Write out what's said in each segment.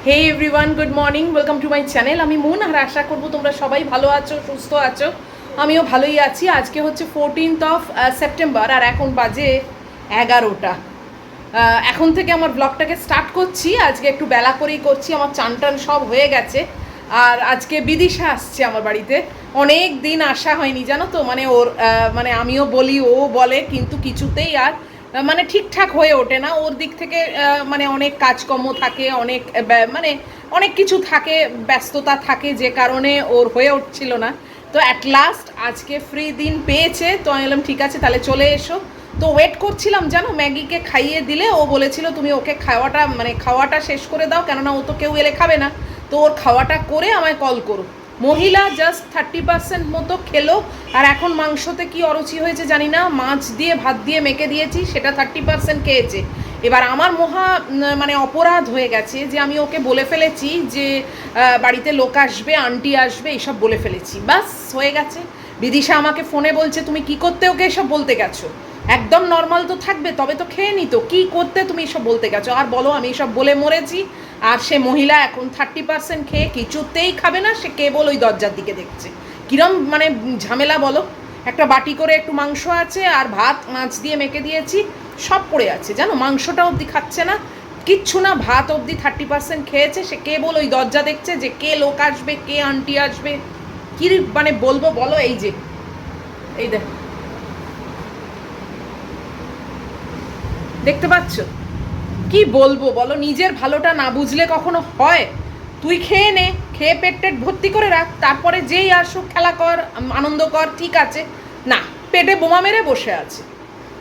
Hey everyone, good morning, welcome to my channel. আমি মুন, আর আশা করবো তোমরা সবাই ভালো আছো, সুস্থ আছো। আমিও ভালোই আছি। আজকে হচ্ছে 14th সেপ্টেম্বর আর এখন বাজে 11টা। এখন থেকে আমার ব্লগটাকে স্টার্ট করছি। আজকে একটু বেলা করেই করছি, আমার চান টান সব হয়ে গেছে। আর আজকে বিদিশা আসছে আমার বাড়িতে। অনেক দিন আসা হয়নি জানো তো, মানে ওর মানে আমিও বলি, ও বলে, কিন্তু কিছুতেই আর মানে ঠিকঠাক হয়ে ওঠে না। ওর দিক থেকে মানে অনেক কাজকর্ম থাকে, অনেক মানে অনেক কিছু থাকে, ব্যস্ততা থাকে, যে কারণে ওর হয়ে উঠছিল না। তো অ্যাট লাস্ট আজকে ফ্রি দিন পেয়েছে, তো আমি বললাম ঠিক আছে তাহলে চলে এসো। তো ওয়েট করছিলাম জানো, ম্যাগিকে খাইয়ে দিলে ও বলেছিল তুমি ওকে খাওয়াটা শেষ করে দাও, কেননা ও তো কেউ এলে খাবে না। তো ওর খাওয়াটা করে আমায় কল করো। মহিলা জাস্ট 30% মতো খেলো। আর এখন মাংসতে কি অরুচি হয়েছে জানি না, মাছ দিয়ে ভাত দিয়ে মেখে দিয়েছি, সেটা 30% খেয়েছে। এবার আমার মানে অপরাধ হয়ে গেছে যে আমি ওকে বলে ফেলেছি যে বাড়িতে লোক আসবে, আন্টি আসবে, এইসব বলে ফেলেছি, বাস হয়ে গেছে। বিদিশা আমাকে ফোনে বলছে তুমি কি করতে ওকে এসব বলতে গেছো, একদম নর্মাল তো থাকবে তবে তো খেয়ে নিত, কি করতে তুমি এসব বলতে গেছো। আর বলো আমি এসব বলে মরেছি। আর সে মহিলা এখন 30% খেয়ে কিছুতেই খাবে না, সে কেবল ওই দরজার দিকে দেখছে। কিরম মানে ঝামেলা বলো। একটা বাটি করে একটু মাংস আছে আর ভাত মাছ দিয়ে মেখে দিয়েছি, সব পড়ে আছে জানো, মাংসটা অবধি খাচ্ছে না, কিচ্ছু না, ভাত অবধি 30% খেয়েছে, সে কেবল ওই দরজা দেখছে যে কে লোক আসবে, কে আন্টি আসবে। কি মানে বলবো বলো, এই যে এই দেখতে পাচ্ছ, কি বলবো বলো, নিজের ভালোটা না বুঝলে কখনো হয়। তুই খেয়ে নে, খেয়ে পেট টেট ভর্তি করে রাখ, তারপরে যেই আসুক খেলা কর, আনন্দ কর, ঠিক আছে। না, পেটে বোমা মেরে বসে আছে।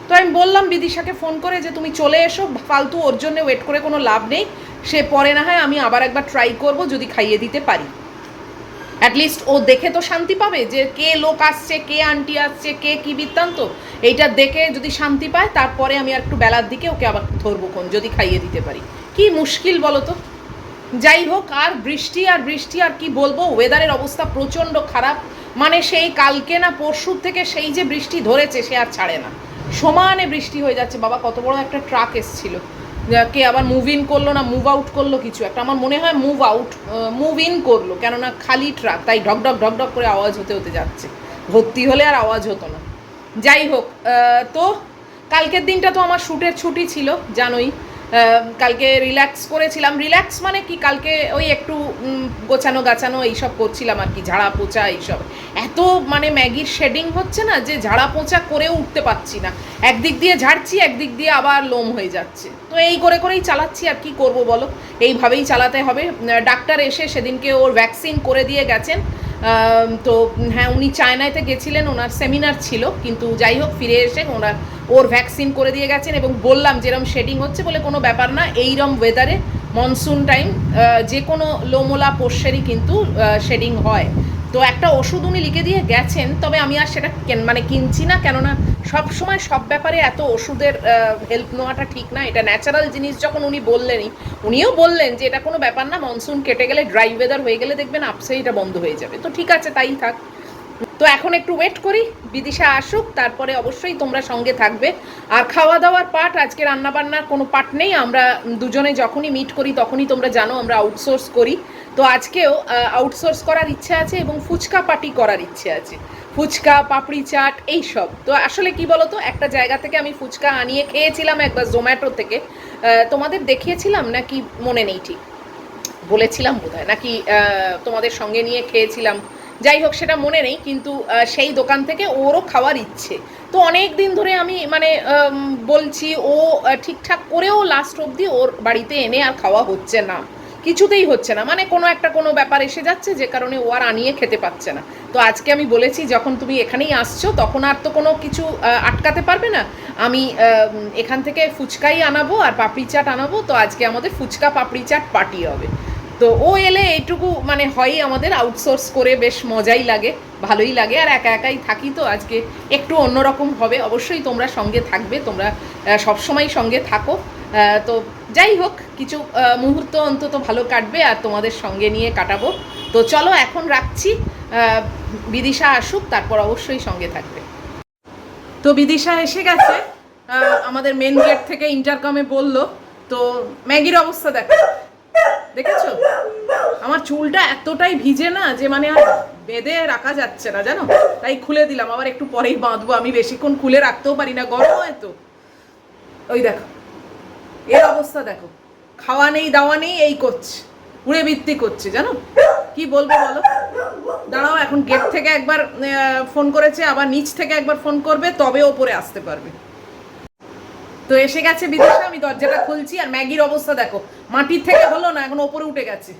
তো আমি বললাম বিদিশাকে ফোন করে যে তুমি চলে এসো, ফালতু ওর জন্য ওয়েট করে কোনো লাভ নেই, সে পরে না হয় আমি আবার একবার ট্রাই করব যদি খাইয়ে দিতে পারি। অ্যাটলিস্ট ও দেখে তো শান্তি পাবে যে কে লোক আসছে, কে আন্টি আসছে, কে কী বৃত্তান্ত, এইটা দেখে যদি শান্তি পায় তারপরে আমি আর একটু বেলার দিকে ওকে আবার ধরবো কোন, যদি খাইয়ে দিতে পারি। কি মুশকিল বলো তো। যাই হোক, আর বৃষ্টি আর বৃষ্টি, আর কি বলবো, ওয়েদারের অবস্থা প্রচণ্ড খারাপ। মানে সেই কালকে না পরশুর থেকে সেই যে বৃষ্টি ধরেছে সে আর ছাড়ে না, সমানে বৃষ্টি হয়ে যাচ্ছে। বাবা কত বড় একটা ট্রাক এসছিল, কে আবার মুভ ইন করলো না মুভ আউট করলো কিছু একটা, আমার মনে হয় মুভ ইন করলো, কেননা খালি ট্রাক, তাই ঢকঢক ঢকঢক করে আওয়াজ হতে হতে যাচ্ছে। ভর্তি হলে আর আওয়াজ হতো না। যাই হোক, তো কালকের দিনটা তো আমার শ্যুটের ছুটি ছিল জানোই। কালকে রিল্যাক্স করেছিলাম। রিল্যাক্স মানে কি, কালকে ওই একটু গোছানো গাছানো এইসব করছিলাম আর কি, ঝাড়া পোছা এইসব। এত মানে ম্যাগির শেডিং হচ্ছে না যে ঝাড়া পোছা করেও উঠতে পারছি না, একদিক দিয়ে ঝাড়ছি একদিক দিয়ে আবার লোম হয়ে যাচ্ছে। তো এই করে করেই চালাচ্ছি, আর কি করব বলো, এইভাবেই চালাতে হবে। ডাক্তার এসে সেদিনকে ওর ভ্যাকসিন করে দিয়ে গেছেন। তো হ্যাঁ, উনি চায়নাতে গেছিলেন, ওনার সেমিনার ছিল, কিন্তু যাই হোক ফিরে এসে ওর ভ্যাকসিন করে দিয়ে গেছেন। এবং বললাম যেরকম শেডিং হচ্ছে বলে কোনো ব্যাপার না, এইরকম ওয়েদারে মনসুন টাইম যে কোনো লোমোলা পোষ্যেরই কিন্তু শেডিং হয়। তো একটা ওষুধ উনি লিখে দিয়ে গেছেন, তবে আমি আর সেটা মানে কিনছি না, কেননা সব সময় সব ব্যাপারে এত ওষুধের হেল্প নেওয়াটা ঠিক না। এটা ন্যাচারাল জিনিস যখন উনি বললেনই, উনিও বললেন যে এটা কোনো ব্যাপার না, মনসুন কেটে গেলে ড্রাই ওয়েদার হয়ে গেলে দেখবেন আপসে এটা বন্ধ হয়ে যাবে। তো ঠিক আছে তাই থাক। তো এখন একটু ওয়েট করি বিদিশা আসুক, তারপরে অবশ্যই তোমরা সঙ্গে থাকবে। আর খাওয়া দাওয়ার পার্ট, আজকে রান্নাবান্নার কোনো পার্ট নেই, আমরা দুজনে যখনই মিট করি তখনই তোমরা জানো আমরা আউটসোর্স করি। তো আজকেও আউটসোর্স করার ইচ্ছে আছে এবং ফুচকা পার্টি করার ইচ্ছে আছে, ফুচকা পাপড়ি চাট এইসব। তো আসলে কি বলো তো, একটা জায়গা থেকে আমি ফুচকা আনিয়ে খেয়েছিলাম একবার, জোম্যাটো থেকে। তোমাদের দেখিয়েছিলাম নাকি মনে নেই ঠিক, বলেছিলাম বোধহয়, নাকি তোমাদের সঙ্গে নিয়ে খেয়েছিলাম, যাই হোক সেটা মনে নেই। কিন্তু সেই দোকান থেকে ওরও খাওয়ার ইচ্ছে। তো অনেক দিন ধরে আমি মানে বলছি, ও ঠিকঠাক করেও লাস্ট অবধি ওর বাড়িতে এনে আর খাওয়া হচ্ছে না, কিছুতেই হচ্ছে না, মানে কোনো ব্যাপার এসে যাচ্ছে যে কারণে ও আর আনিয়ে খেতে পাচ্ছে না। তো আজকে আমি বলেছি যখন তুমি এখানেই আসছো তখন আর তো কোনো কিছু আটকাতে পারবে না, আমি এখান থেকে ফুচকাই আনাবো আর পাপড়ি চাট আনাবো। তো আজকে আমাদের ফুচকা পাপড়ি চাট পার্টি হবে। তো ও এলে এইটুকু মানে হয়ই আমাদের, আউটসোর্স করে বেশ মজাই লাগে, ভালোই লাগে। আর একা একাই থাকি তো আজকে একটু অন্যরকম হবে। অবশ্যই তোমরা সঙ্গে থাকবে, তোমরা সবসময় সঙ্গে থাকো। তো যাই হোক, কিছু মুহূর্ত অন্তত ভালো কাটবে আর তোমাদের সঙ্গে নিয়ে কাটাবো। তো চলো এখন রাখছি, বিদিশা আসুক তারপর অবশ্যই সঙ্গে থাকবে। তো বিদিশা এসে গেছে, আমাদের মেন গেট থেকে ইন্টারকমে বললো। তো ম্যাগির অবস্থা দেখো, দেখেছো চুলটা এতটাই ভিজে না যে মানে আর বেঁধে রাখা যাচ্ছে না জানো, তাই খুলে দিলাম। আবার একটু পরেই বাঁধবো, আমি বেশিক্ষণ খুলে রাখতেও পারি না, গরম হয় তো। ওই দেখো এর অবস্থা দেখো, খাওয়া নেই দাওয়া নেই এই করছে, উড়ে বৃত্তি করছে জানো। কি বলবো বলো। দাঁড়াও, এখন গেট থেকে একবার ফোন করেছে, আবার নিচ থেকে একবার ফোন করবে, তবে ওপরে আসতে পারবে। তো এসে গেছে বিদিশা, আমি দরজাটা খুলছি। আর ম্যাগির অবস্থা দেখো, মাটির থেকে হলো না, এখন ওপরে উঠে গেছে।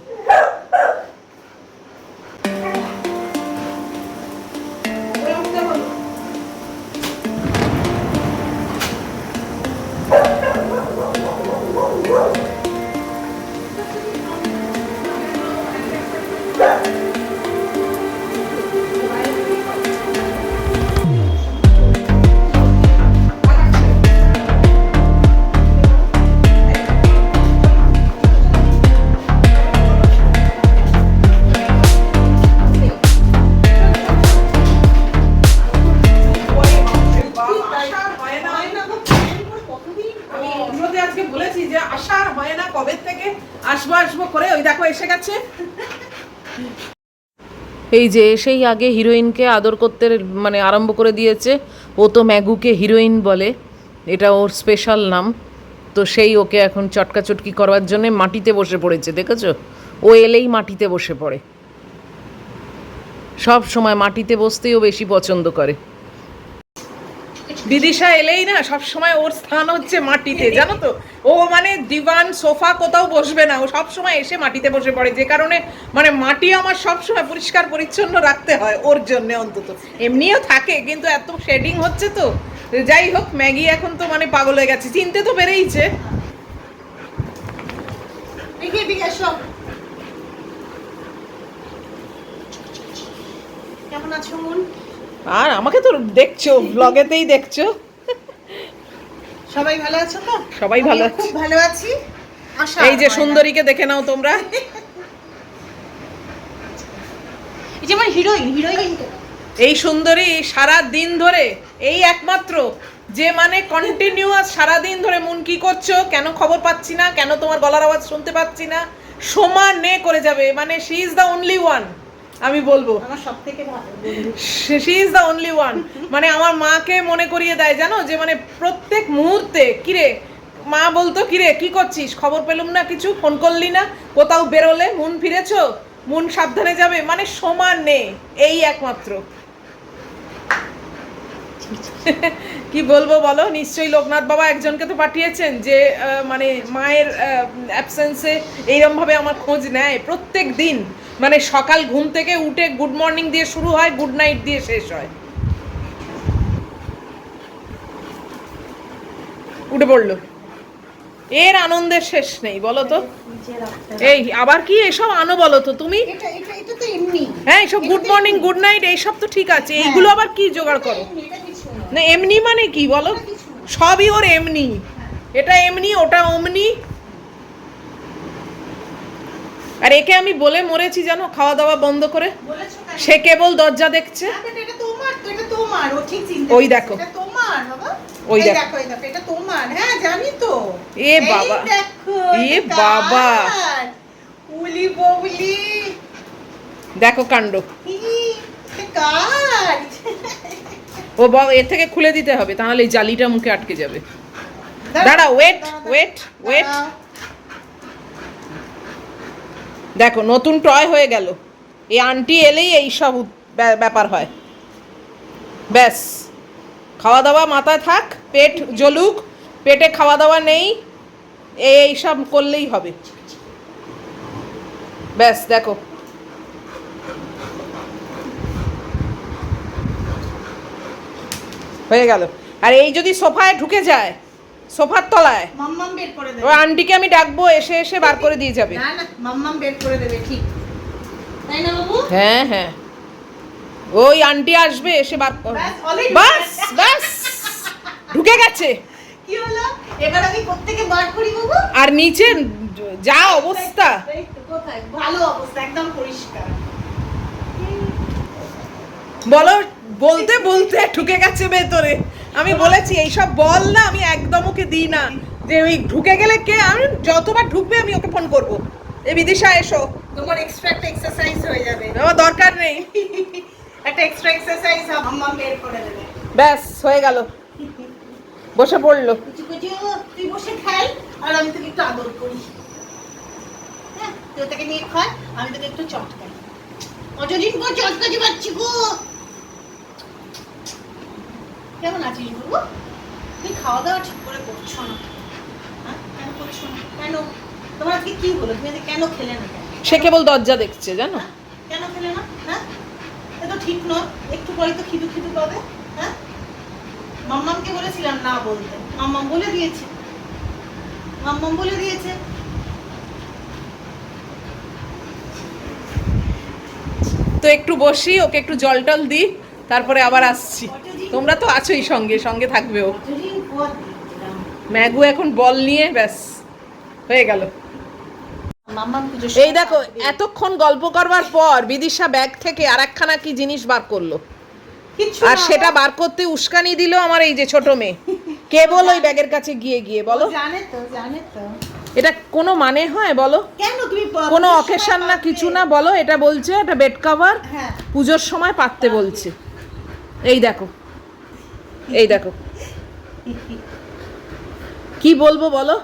এই যে এসেই আগে হিরোইনকে আদর করতে মানে আরম্ভ করে দিয়েছে। ও তো ম্যাগুকে হিরোইন বলে, এটা ওর স্পেশাল নাম। তো সেই ওকে এখন চটকাচটকি করবার জন্য মাটিতে বসে পড়েছে, দেখেছো? ও এলেই মাটিতে বসে পড়ে, সব সময় মাটিতে বসতেই ও বেশি পছন্দ করে। বিদিশা এলেই না সব সময় ওর স্থান হচ্ছে মাটিতে, জানো তো। ও মানে দিওয়ান সোফা কোথাও বসবে না, ও সব সময় এসে মাটিতে বসে পড়ে। যে কারণে মানে মাটি আমার সব সময় পরিষ্কার পরিচ্ছন্ন রাখতে হয় ওর জন্য অন্তত। এমনিও থাকে কিন্তু এত শেডিং হচ্ছে তো। যাই হোক, ম্যাগি এখন তো মানে পাগল হয়ে গেছে, চিনতে তো পেরেইছে। কেমন আছো মন? আর আমাকে তো দেখছো, ব্লগেতেই দেখছো। সবাই ভালো আছো তো? সবাই ভালো আছে, খুব ভালো আছি। আশা এই যে সুন্দরীকে দেখে নাও তোমরা। এই যে আমার হিরোইন এই সুন্দরী সারা দিন ধরে, এই একমাত্র যে মানে কন্টিনিউয়াস সারা দিন ধরে, মুন কি করছো, কেন খবর পাচ্ছি না, কেন তোমার গলার আওয়াজ শুনতে পাচ্ছি না, সমানে করে যাবে। মানে she is the only one, আমি বলবো আমার সবথেকে ভালো বন্ধু। She is the only one. মানে আমার মাকে মনে করিয়ে দেয় জানো, যে মানে প্রত্যেক মুহূর্তে কিরে মা বলতো, কিরে কি করছিস, খবর পেলুম না কিছু, ফোন করলি না, কোথাও বেরোলে মুন ফিরেছো, মুন সাবধানে যাবে, মানে সমান নেই, এই একমাত্র। কি বলবো বলো। নিশ্চয়ই লোকনাথ বাবা একজনকে তো পাঠিয়েছেন যে মানে মায়ের অ্যাবসেন্সে এইরকম ভাবে আমার খোঁজ নেয় প্রত্যেক দিন। মানে সকাল ঘুম থেকে উঠে গুড মর্নিং দিয়ে শুরু হয়, গুড নাইট দিয়ে শেষ হয়। উঠে পড়লো, এর আনন্দের শেষ নেই বলো তো। এই আবার কি এসব আনো বলো তো তুমি। হ্যাঁ, এইসব গুড মর্নিং গুড নাইট এইসব তো ঠিক আছে, এইগুলো আবার কি জোগাড় করো না। এমনি মানে কি বলো, সবই ওর এমনি, এটা এমনি ওটা অমনি। আর একে আমি বলে মরেছি জানো, খাওয়া দাওয়া বন্ধ করে, সে কেবল দরজা দেখছে। ওই দেখো, ওই দেখো, এটা তোমার। হ্যাঁ জানি তো। এ বাবা, এ বাবা, উলি বউলি, দেখো কাণ্ড। ও এর থেকে খুলে দিতে হবে, তাহলে এই জালিটা মুখে আটকে যাবে। দাঁড়া, ওয়েট ওয়েট ওয়েট। দেখো নতুন টয় হয়ে গেল। এই আন্টি এলেই এই সব ব্যাপার হয়। ব্যাস, খাওয়া দাওয়া মাথায় থাক, পেট জ্বলুক, পেটে খাওয়া দাওয়া নেই, এই সব করলেই হবে। ব্যাস দেখো, হয়ে গেল। আর এই যদি সোফায় ঢুকে যায়, সোফার তলায়, মাম্মাম বের করে দেবে। ওই আন্টিকে আমি ডাকবো, এসে এসে বার করে দিয়ে যাবে। না না, মাম্মাম বের করে দেবে, ঠিক তাই না বাবু? হ্যাঁ হ্যাঁ, ওই আন্টি আসবে, এসে বার করে। বাস বাস, ঢুকে গেছে। কি হলো এবার আমি প্রত্যেককে বার করি বাবু। আর নিচে যা অবস্থা, কোথায় ভালো অবস্থা, একদম পরিষ্কার। বলো, বলতে বলতে ঢুকে গেছে ভেতরে। আমি বলেছি এইসব বল না, আমি একদম ওকে দিই না, যে ওই ঢুকে গেলে কে, আমি যতবার ঢুকবে আমি ওকে ফোন করবো, এ বিদিশা এসো। তোমার এক্সট্রা একটা এক্সারসাইজ হয়ে যাবে। আমার দরকার নেই, একটা এক্সট্রা এক্সারসাইজ আম্মা বের করে দেবে। ব্যাস হয়ে গেল, বসে পড়লো। কিছু কিছু তুই বসে খাই আর আমি তোকে একটু আদর করি। হ্যাঁ, তুই ওটাকে নিয়ে খাই, আমি তোকে একটু চটকাই। অজরিন গো চটকাতে পারছি গো। কেমন আছিস বাবু? তুই খাওয়া দাওয়া ঠিক করে করছো না। হ্যাঁ, কেন করছো না? কেন? তোমার আজকে কি হলো? তুমি আজকে কেন খেলে না কেন? সে কেবল দরজা দেখছে জানো। হ্যাঁ? কেন খেলে না? হ্যাঁ, এটা তো ঠিক নয়। একটু পরে তো খিদু খিদু পাবে। হ্যাঁ, মাম্মামকে বলেছিলাম না বলতে, মাম্মাম বলে দিয়েছে। মাম্মাম বলে দিয়েছে। তো একটু বসি, ওকে একটু জল টল দিই, তারপরে আবার আসছি। তোমরা তো আছোই সঙ্গে, সঙ্গে থাকবেও। কতদিন পর দেখলাম। ম্যাগু এখন বল নিয়ে ব্যাস হয়ে গেল। মাম্মাম পুজোর এই দেখো, এতক্ষণ গল্প করবার পর বিদিশা ব্যাগ থেকে আর একখানা কি জিনিস বার করলো, কিচ্ছু আর না, সেটা বার করতে উস্কানি দিল আমার এই যে ছোট মেয়ে। কেবল ওই ব্যাগের কাছে গিয়ে গিয়ে বলো, জানে তো, জানে তো। এটা কোনো মানে হয় বলো? কেন তুমি কোনো পুজোর অকেশন সময় না, পারবে? কিছু না, বলো। এটা বলছে এটা বেড কভার, হ্যাঁ, পুজোর সময় পাততে বলছে। এই দেখো, এই দেখো, কি বলবো বলো?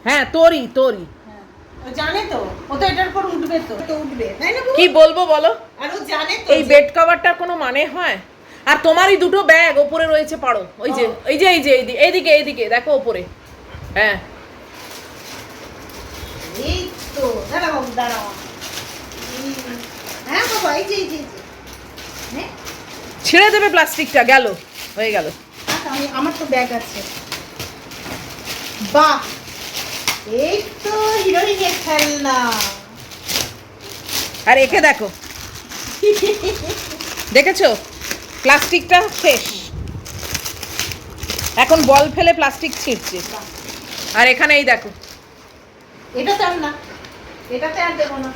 হ্যাঁ, তোরই তোরই। হ্যাঁ। ও জানে তো, ও তো এটার উপর উঠবে তো, তো উঠবে তাই না? কি বলবো বলো? আর ও জানে তো এই বেড কভারটার কোনো মানে হয়? আর তোমারই দুটো ব্যাগ ওপরে রয়েছে, পারো ওই যে, এই যে এই যে এইদিকে এইদিকে দেখো ওপরে। হ্যাঁ, এই তো দাঁড়াও দাঁড়াও। হ্যাঁ বাবা, এই যে এই যে এই যে। হ্যাঁ, ছেড়ে দেবে প্লাস্টিকটা, গেল, হয়ে গেল। আমি আমার তো ব্যাগ আছে। বাহ, এই তো হিরোইনের খেলনা। আর একে দেখো, দেখেছো প্লাস্টিকটা শেষ, এখন বল ফেলে প্লাস্টিক ছিঁড়ছে। আর এখানে এই দেখো, এটাতে আর না, এটাতে আর দেবো না।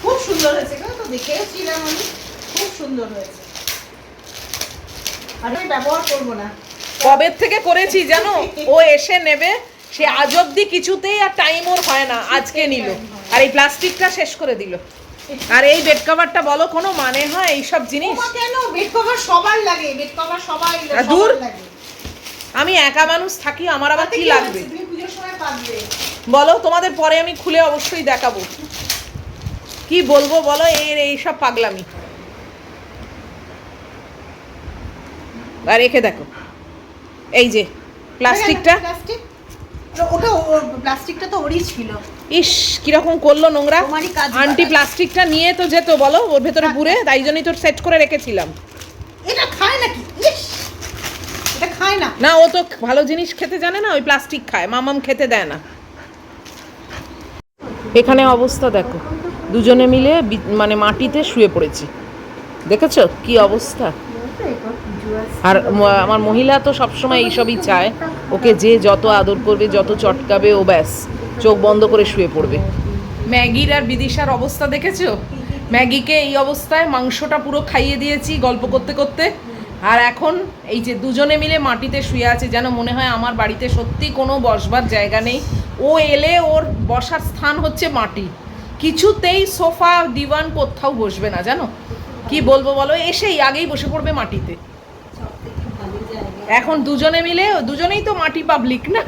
খুব সুন্দর হয়েছে গো, তো দেখেছিলাম আমি, খুব সুন্দর হয়েছে। আর আমি ব্যবহার করবো না। কবের থেকে করেছি জানো, ও এসে নেবে, সে আজ অব্দি কিছুতেই আর টাইম ওর হয় না, আজকে নিল আর এই প্লাস্টিকটা শেষ করে দিল। আর এই বেড কভারটা বলো কোনো মানে হয় এইসব জিনিস? ওমা, কেন? বেড কভার সবার লাগে, বেড কভার সবাই দূর। সবার লাগে। আমি একা মানুষ থাকি, আমার আবার তাতে কি কি লাগবে হয়েছে? তুমি পুজোর সময় পাবে। বলো? তোমাদের পরে আমি খুলে অবশ্যই দেখাবো। কি বলবো বলো এর এইসব পাগলামি। আর রেখে দেখো, এই যে প্লাস্টিকটা, প্লাস্টিক, ওটা প্লাস্টিকটা তো ওরই ছিল। ইস কিরকম করলো নোংরা। তোমারই কাজ। আন্টি প্লাস্টিকটা নিয়ে তো যেত বলো, ওর ভেতরে পুরে, তাই জন্যই তো সেট করে রেখেছিলাম। এটা খায় নাকি? ইস, এটা খায় না। না, ও তো ভালো জিনিস খেতে জানে না, ওই প্লাস্টিক খায়, মামাম খেতে দেয় না। এখানে অবস্থা দেখো, দুজনে মিলে মানে মাটিতে শুয়ে পড়েছি, দেখেছো কি অবস্থা। আর আমার মহিলা তো সবসময় এইসবই চায়, ওকে যে যত আদর করবে, যত চটকাবে, ও ব্যাস চোখ বন্ধ করে শুয়ে পড়বে। ম্যাগির আর বিদিশার অবস্থা দেখেছো? ম্যাগিকে এই অবস্থায় মাংসটা পুরো খাইয়ে দিয়েছি গল্প করতে করতে, আর এখন এই যে দুজনে মিলে মাটিতে শুয়ে আছে, যেন মনে হয় আমার বাড়িতে সত্যি কোনো বসবার জায়গা নেই। ও এলে ওর বসার স্থান হচ্ছে মাটি, কিছুতেই সোফা দিওয়ান কোথাও বসবে না জানো। কি বলবো বলো, এসেই আগেই বসে পড়বে মাটিতে। এখন দুজনে মিলে, দুজনেই তো মাটি পাবলিক না,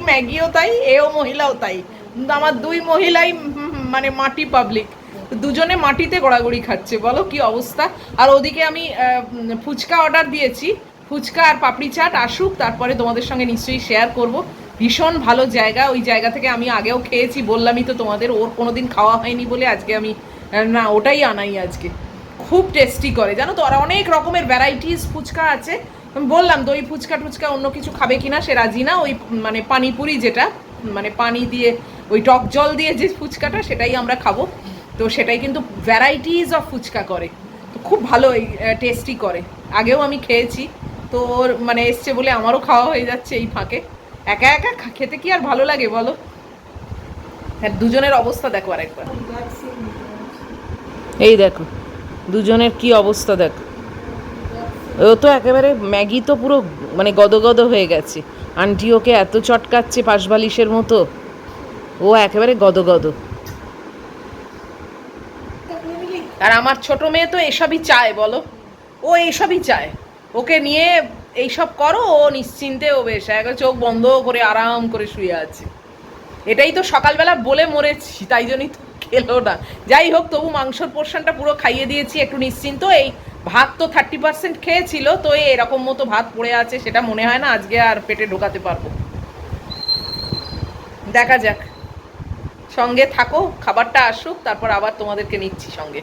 ম্যাগিও তাই, এও মহিলাও তাই, আমার দুই মহিলাই মানে মাটি পাবলিক, দুজনে মাটিতে গড়াগড়ি খাচ্ছে, বলো কি অবস্থা। আর ওদিকে আমি ফুচকা অর্ডার দিয়েছি, ফুচকা আর পাপড়ি চাট আসুক, তারপরে তোমাদের সঙ্গে নিশ্চয়ই শেয়ার করব। ভীষণ ভালো জায়গা, ওই জায়গা থেকে আমি আগেও খেয়েছি, বললামই তো তোমাদের, ওর কোনোদিন খাওয়া হয়নি বলে আজকে আমি না ওটাই আনাই আজকে। খুব টেস্টি করে জানো তো, আর অনেক রকমের ভ্যারাইটিস ফুচকা আছে। আমি বললাম দই ফুচকা টুচকা অন্য কিছু খাবে কিনা, সে রাজি না, ওই মানে পানিপুরি যেটা মানে পানি দিয়ে ওই টক জল দিয়ে যে ফুচকাটা, সেটাই আমরা খাবো। তো সেটাই কিন্তু ভ্যারাইটিস অফ ফুচকা করে, তো খুব ভালো টেস্টি করে। আগেও আমি খেয়েছি, তো ওর মানে এসছে বলে আমারও খাওয়া হয়ে যাচ্ছে এই ফাঁকে। একা একা খেতে কি আর ভালো লাগে বলো। হ্যাঁ, দুজনের অবস্থা দেখো আরেকবার, এই দেখো দুজনের কি অবস্থা দেখো। ও তো একেবারে ম্যাগি তো পুরো মানে গদগদ হয়ে গেছে, আন্টি ওকে এত চটকাচ্ছে পাশবালিশের মতো, ও একেবারে গদগদ। আর আমার ছোট মেয়ে তো এসবই চায়, বলো, ও এইসবই চায়। ওকে নিয়ে এইসব করো, ও নিশ্চিন্তে ও বেশ একবার চোখ বন্ধ করে আরাম করে শুয়ে আছে। এটাই তো সকালবেলা বলে মরেছি, তাই জন্যই তো খেলো না। যাই হোক, তবু মাংসর পোর্শনটা পুরো খাইয়ে দিয়েছি, একটু নিশ্চিন্ত। এই ভাত তো 30% খেয়েছিল, তো এরকম মতো ভাত পড়ে আছে, সেটা মনে হয় না আজকে আর পেটে ঢোকাতে পারবো। দেখা যাক, সঙ্গে থাকো, খাবারটা আসুক, তারপর আবার তোমাদেরকে নিচ্ছি সঙ্গে।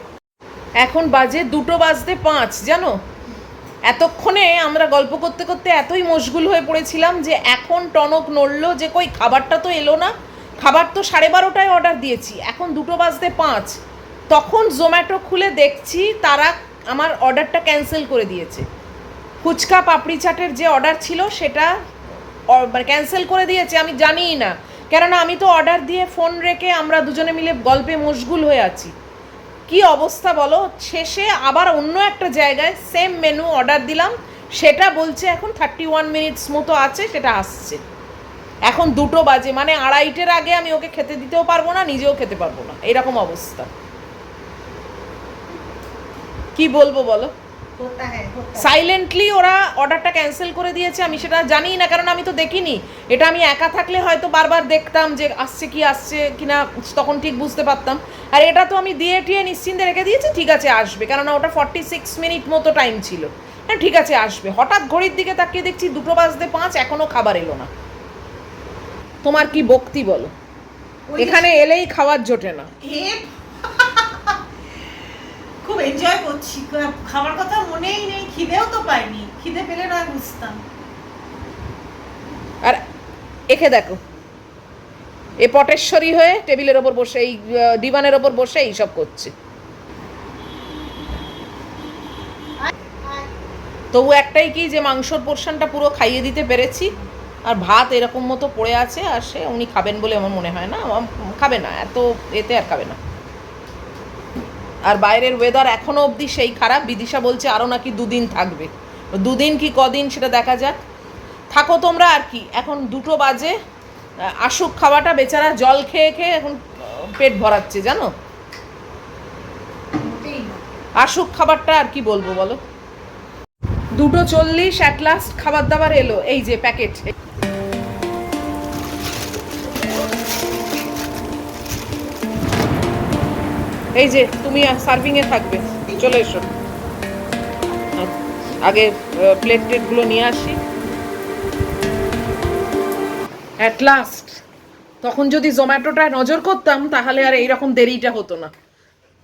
এখন বাজে 2:05, জানো। এতক্ষণে আমরা গল্প করতে করতে এতই মশগুল হয়ে পড়েছিলাম যে এখন টনক নড়লো যে কই খাবারটা তো এলো না। খাবার তো 12:30টায় অর্ডার দিয়েছি, এখন 2:05। তখন জোম্যাটো খুলে দেখছি তারা আমার অর্ডারটা ক্যান্সেল করে দিয়েছে। ফুচকা পাপড়ি চাটের যে অর্ডার ছিল সেটা ক্যান্সেল করে দিয়েছে। আমি জানিই না, কেননা আমি তো অর্ডার দিয়ে ফোন রেখে আমরা দুজনে মিলে গল্পে মশগুল হয়ে আছি। কি অবস্থা বলো। শেষে আবার অন্য একটা জায়গায় সেম মেনু অর্ডার দিলাম, সেটা বলছে এখন 31 মিনিটস মতো আছে, সেটা আসছে। এখন 2টো বাজে, মানে 2:30টার আগে আমি ওকে খেতে দিতেও পারবো না, নিজেও খেতে পারবো না, এরকম অবস্থা। কি বলবো বলো। সাইলেন্টলি ওরা অর্ডারটা ক্যান্সেল করে দিয়েছে, আমি সেটা জানিই না, কারণ আমি তো দেখিনি। এটা আমি একা থাকলে হয়তো বারবার দেখতাম যে আসছে কি না, তখন ঠিক বুঝতে পারতাম। আর এটা তো আমি দিয়ে টিয়ে নিশ্চিন্তে রেখে দিয়েছি, ঠিক আছে আসবে, কেননা ওটা 46 মিনিট মতো টাইম ছিল। হ্যাঁ ঠিক আছে আসবে। হঠাৎ ঘড়ির দিকে তাকিয়ে দেখছি 2:05 এখনো খাবার এলো না। তোমার কি বক্তি বলো, এখানে এলেই খাওয়ার জোটে না। খুব এনজয় করছি, খাবার কথা মনেই নেই, খিদেও তো পাইনি, খিদে পেলে না বুঝতাম। আর একে দেখো, এ পটেশ্বরী হয়ে টেবিলের ওপর বসে, এই ডিভানের ওপর বসে এইসব করছে। তবু একটাই কি, যে মাংসর পোর্শনটা পুরো খাইয়ে দিতে পেরেছি, আর ভাত এরকম মতো পড়ে আছে, আর সে উনি খাবেন বলে আমার মনে হয় না, খাবে না এত এতে, আর খাবে না। আর বাইরের ওয়েদার এখনো অবধি সেই খারাপ, বিদিশা বলছে আরও নাকি 2 দিন থাকবে। 2 দিন কি কদিন সেটা দেখা যাক। থাকো তোমরা, আর কি। এখন 2টো বাজে, আসুক খাওয়াটা। বেচারা জল খেয়ে খেয়ে এখন পেট ভরাচ্ছে, জানো। আসুক খাবারটা, আর কি বলবো বলো। 2:40 অ্যাট লাস্ট খাবার দাবার এলো, এই যে প্যাকেট। এই যে তুমি সার্ভিংয়ে থাকবে, চলে এসো। আগে প্লেট টেটগুলো নিয়ে আসি। অ্যাট লাস্ট, তখন যদি জোম্যাটোটা নজর করতাম তাহলে আর এইরকম দেরিটা হতো না।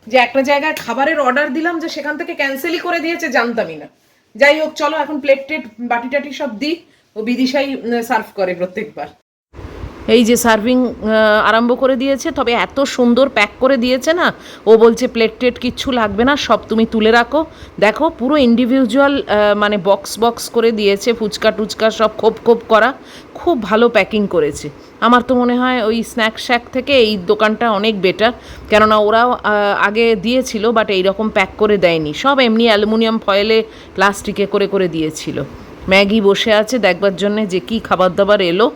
যে একটা জায়গায় খাবারের অর্ডার দিলাম, যে সেখান থেকে ক্যান্সেলই করে দিয়েছে, জানতামই না। যাই হোক, চলো এখন প্লেট টেট বাটি টাটি সব দিই। ও বিদিশাই সার্ভ করে প্রত্যেকবার। এই যে সার্ভিং আরম্ভ করে দিয়েছে, তবে এত সুন্দর প্যাক করে দিয়েছে না। ও বলছে প্লেট টেট কিচ্ছু লাগবে না, সব তুমি তুলে রাখো। দেখো পুরো ইন্ডিভিজুয়াল মানে বক্স বক্স করে দিয়েছে, ফুচকা টুচকা সব খোপ খোপ করা, খুব ভালো প্যাকিং করেছে। আমার তো মনে হয় ওই স্ন্যাক শ্যাক থেকে এই দোকানটা অনেক বেটার, কেননা ওরাও আগে দিয়েছিল, বাট এইরকম প্যাক করে দেয়নি, সব এমনি অ্যালুমিনিয়াম ফয়েলে প্লাস্টিকে করে করে দিয়েছিল। ম্যাগি বসে আছে দেখবার জন্যে যে কী খাবার দাবার এলো,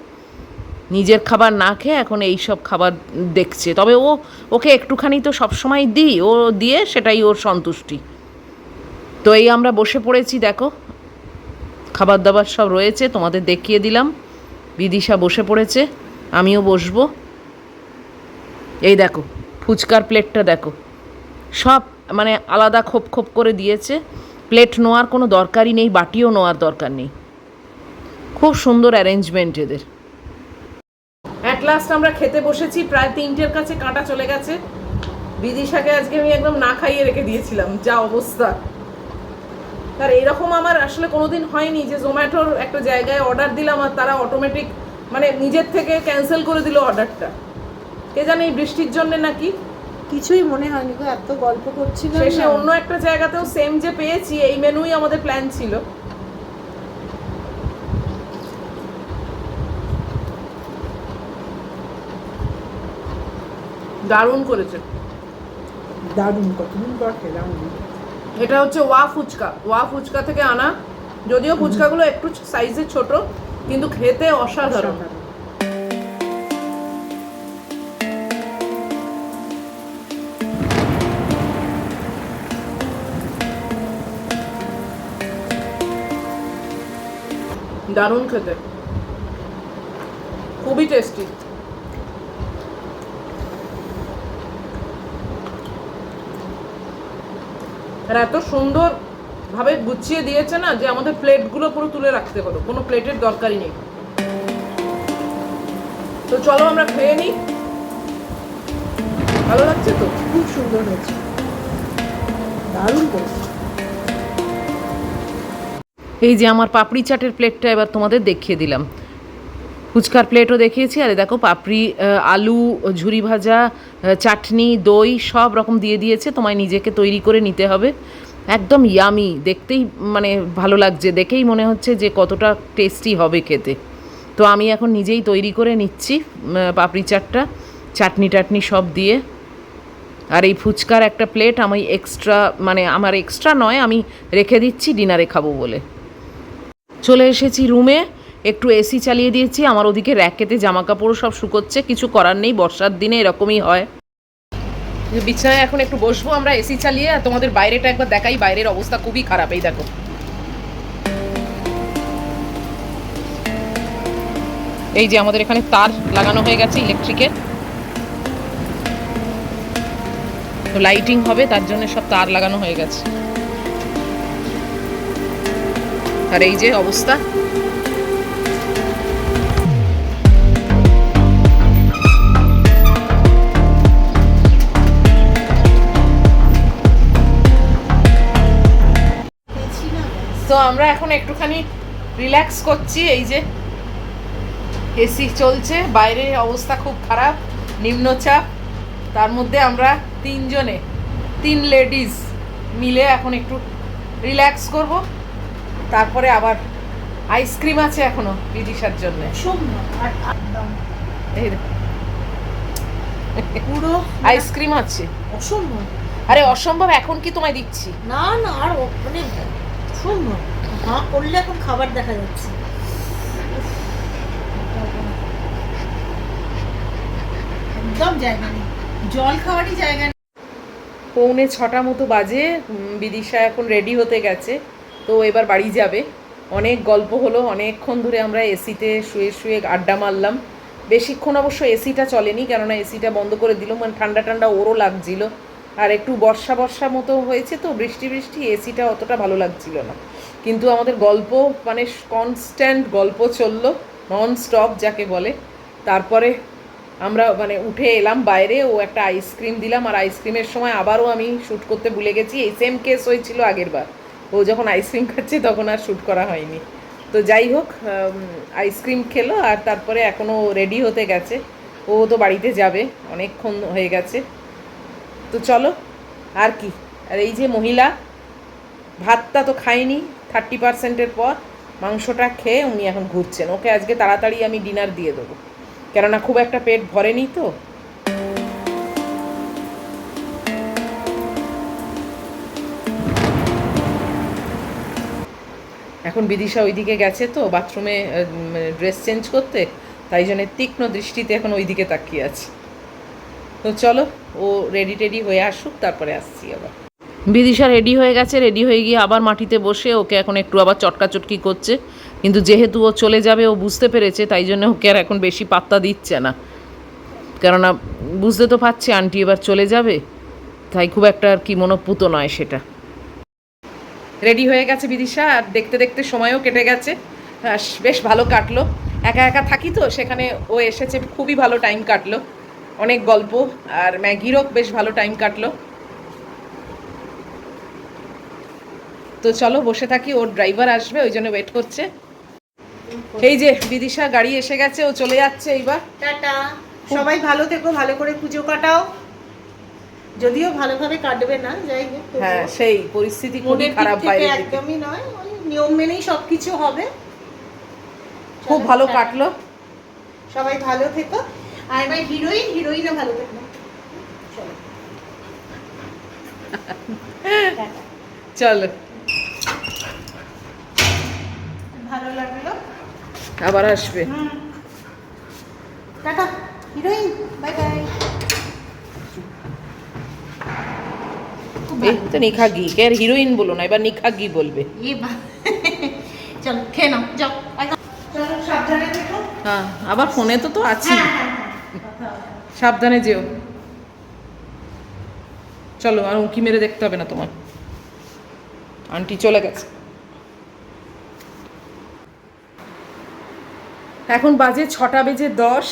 নিজের খাবার না খেয়ে এখন এই সব খাবার দেখছে। তবে ওকে একটুখানি তো সবসময় দিই, ও দিয়ে সেটাই ওর সন্তুষ্টি। তো এই আমরা বসে পড়েছি, দেখো খাবার দাবার সব রয়েছে, তোমাদের দেখিয়ে দিলাম। বিদিশা বসে পড়েছে, আমিও বসবো। এই দেখো ফুচকার প্লেটটা দেখো, সব মানে আলাদা খোপ খোপ করে দিয়েছে। প্লেট নেওয়ার কোনো দরকারই নেই, বাটিও নেওয়ার দরকার নেই, খুব সুন্দর অ্যারেঞ্জমেন্ট এদের। অ্যাট লাস্ট আমরা খেতে বসেছি, প্রায় 3টের কাছে কাঁটা চলে গেছে। বিদিশাকে আজকে আমি একদম না খাইয়ে রেখে দিয়েছিলাম, যা অবস্থা। আর এরকম আমার আসলে কোনোদিন হয়নি যে জোম্যাটোর একটা জায়গায় অর্ডার দিলাম আর তারা অটোমেটিক মানে নিজের থেকে ক্যান্সেল করে দিল অর্ডারটা। কে জানে এই বৃষ্টির জন্য নাকি কিছুই মনে হয়নি গো, এত গল্প করছিলাম। শেষে অন্য একটা জায়গাতেও সেম যে পেয়েছি, এই মেনুই আমাদের প্ল্যান ছিল। দারুণ করেছে, দারুণ, কতদিন পর খেলাম। এটা হচ্ছে ওয়া ফুচকা থেকে আনা, যদিও ফুচকাগুলো একটু সাইজে ছোট, কিন্তু খেতে অসাধারণ। দারুণ খেতে, খুবই টেস্টি। আর এত সুন্দর ভাবে গুছিয়ে দিয়েছে না যে আমাদের প্লেটগুলো পুরো তুলে রাখতে হলো, কোনো প্লেটের দরকারই নেই। তো চলো আমরা খেয়ে নিই। ভালো লাগছে তো? খুব সুন্দর হয়েছে, দারুণ করেছে। এই যে আমার পাপড়ি চাটের প্লেটটা এবার তোমাদের দেখিয়ে দিলাম। ফুচকার প্লেটও দেখিয়েছি, আর দেখো পাপড়ি, আলু, ঝুরি ভাজা, চাটনি, দই সব রকম দিয়ে দিয়েছে। তোমায় নিজেকে তৈরি করে নিতে হবে। একদম ইয়ামি, দেখতেই মানে ভালো লাগছে, দেখেই মনে হচ্ছে যে কতটা টেস্টি হবে খেতে। তো আমি এখন নিজেই তৈরি করে নিচ্ছি পাপড়ি চাটটা, চাটনি টাটনি সব দিয়ে। আর এই ফুচকার একটা প্লেট আমি এক্সট্রা, মানে আমার এক্সট্রা নয়, আমি রেখে দিচ্ছি ডিনারে খাবো বলে। চলে এসেছি রুমে, একটু এসি চালিয়ে দিয়েছি। আমার ওদিকে র্যাকেতে জামা কাপড়ও সব শুকোচ্ছে, কিছু করার নেই, বর্ষার দিনে এরকমই হয়। বিছানায় এখন একটু বসবো আমরা এসি চালিয়ে, আর তোমাদের বাইরেটা একবার দেখাই। বাইরের অবস্থা খুবই খারাপ, এই দেখো। এই যে আমাদের এখানে তার লাগানো হয়ে গেছে ইলেকট্রিকের, তো লাইটিং হবে তার জন্য সব তার লাগানো হয়ে গেছে। আর এই যে অবস্থা। তো আমরা এখন একটুখানি রিল্যাক্স করছি। এই যে এসি চলছে, বাইরের অবস্থা খুব খারাপ, নিম্নচাপ। তার মধ্যে আমরা তিন লেডিস মিলে এখন একটু রিল্যাক্স করব। তারপরে আবার আইসক্রিম আছে এখনো বিদিশার জন্য। পুরো আইসক্রিম আছে, অসম্ভব। আরে অসম্ভব এখন কি তোমায় দিচ্ছি? না না, আর মানে অসম্ভব। হ্যাঁ করলে এখন খাবার দেখা যাচ্ছে। একদম জায়গা নেই, জল খাওয়ারই জায়গা নেই। 6:45 মতো বাজে। বিদিশা এখন রেডি হতে গেছে, তো এবার বাড়ি যাবে। অনেক গল্প হলো, অনেকক্ষণ ধরে আমরা এসিতে শুয়ে শুয়ে আড্ডা মারলাম। বেশিক্ষণ অবশ্য এসিটা চলেনি, কেননা এসিটা বন্ধ করে দিল, মানে ঠান্ডা ঠান্ডা ওরও লাগছিল। আর একটু বর্ষা মতো হয়েছে, তো বৃষ্টি এসিটা অতটা ভালো লাগছিল না। কিন্তু আমাদের গল্প মানে কনস্ট্যান্ট গল্প চললো, নন স্টপ যাকে বলে। তারপরে আমরা মানে উঠে এলাম বাইরে, ও একটা আইসক্রিম দিলাম, আর আইসক্রিমের সময় আবারও আমি শ্যুট করতে ভুলে গেছি। এই সেম কেস হয়েছিল আগের বার, ও যখন আইসক্রিম খাচ্ছে তখন আর শ্যুট করা হয়নি। তো যাই হোক, আইসক্রিম খেলো, আর তারপরে এখনও রেডি হতে গেছে। ও তো বাড়িতে যাবে, অনেকক্ষণ হয়ে গেছে। তো চলো, আর কি। আর এই যে মহিলা, ভাতটা তো খায়নি 30%-এর পর, মাংসটা খেয়ে উনি এখন ঘুরছেন। ওকে আজকে তাড়াতাড়ি আমি ডিনার দিয়ে দেবো, কেননা খুব একটা পেট ভরেনি তো। এখন বিদিশা ওইদিকে গেছে তো বাথরুমে ড্রেস চেঞ্জ করতে, তাই জন্য তীক্ষ্ণ দৃষ্টিতে এখন ওইদিকে তাকিয়ে আছে। তো চলো, ও রেডি হয়ে আসুক, তারপরে আসছি আবার। বিদিশা রেডি হয়ে গেছে, রেডি হয়ে গিয়ে আবার মাটিতে বসে ওকে এখন একটু আবার চটকাচটকি করছে। কিন্তু যেহেতু ও চলে যাবে, ও বুঝতে পেরেছে, তাই জন্য ওকে আর এখন বেশি পাত্তা দিচ্ছে না, কেননা বুঝতে তো পারছে আন্টি এবার চলে যাবে, তাই খুব একটা আর কি মনোপুত নয় সেটা। রেডি হয়ে গেছে বিদিশা, আর দেখতে দেখতে সময়ও কেটে গেছে, বেশ ভালো কাটলো। একা একা থাকি তো, সেখানে ও এসেছে, খুবই ভালো টাইম কাটলো, অনেক গল্প, আর ম্যাগিরও বেশ ভালো টাইম কাটলো। তো চলো বসে থাকি, ওর ড্রাইভার আসবে, ওই জন্য ওয়েট করছে। এই যে বিদিশা গাড়ি এসে গেছে, ও চলে যাচ্ছে এইবার। টাটা, সবাই ভালো থেকো, ভালো করে পুজো কাটাও। যদিও ভালোভাবে কাটবে না, যাই হোক হ্যাঁ, সেই পরিস্থিতি খুবই খারাপ বাইরে, একদমই নয়, ওই নিয়ম মেনেই সবকিছু হবে। খুব ভালো কাটলো, সবাই ভালো থেকো। আর এবার হিরোইনও ভালো থেকো। চলো চলো, ভালো লাগলো, আবার আসবে। Tata heroine, bye bye. এই তো নিখা ঘি, হিরোইন বলো না, এবার নিখা ঘি বলবে। চলো খেয়ে নাও, যাও। হ্যাঁ আবার ফোনে তো আছি। হ্যাঁ হ্যাঁ হ্যাঁ কথা হবে। সাবধানে যেও। চলো আর উঁকি মেরে দেখতে হবে না তোমার, আন্টি চলে গেছে। এখন বাজে 6:10,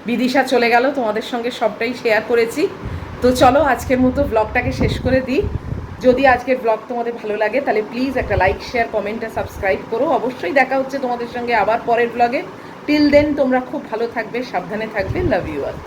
বিদিশা চলে গেল, তোমাদের সঙ্গে সবটাই শেয়ার করেছি। তো চলো আজকের মতো ব্লগটাকে শেষ করে দিই। যদি আজকের ব্লগ তোমাদের ভালো লাগে তাহলে প্লিজ একটা লাইক, শেয়ার, কমেন্ট আর সাবস্ক্রাইব করো। অবশ্যই দেখা হচ্ছে তোমাদের সঙ্গে আবার পরের ব্লগে। টিল দেন তোমরা খুব ভালো থাকবে, সাবধানে থাকবে। Love you all.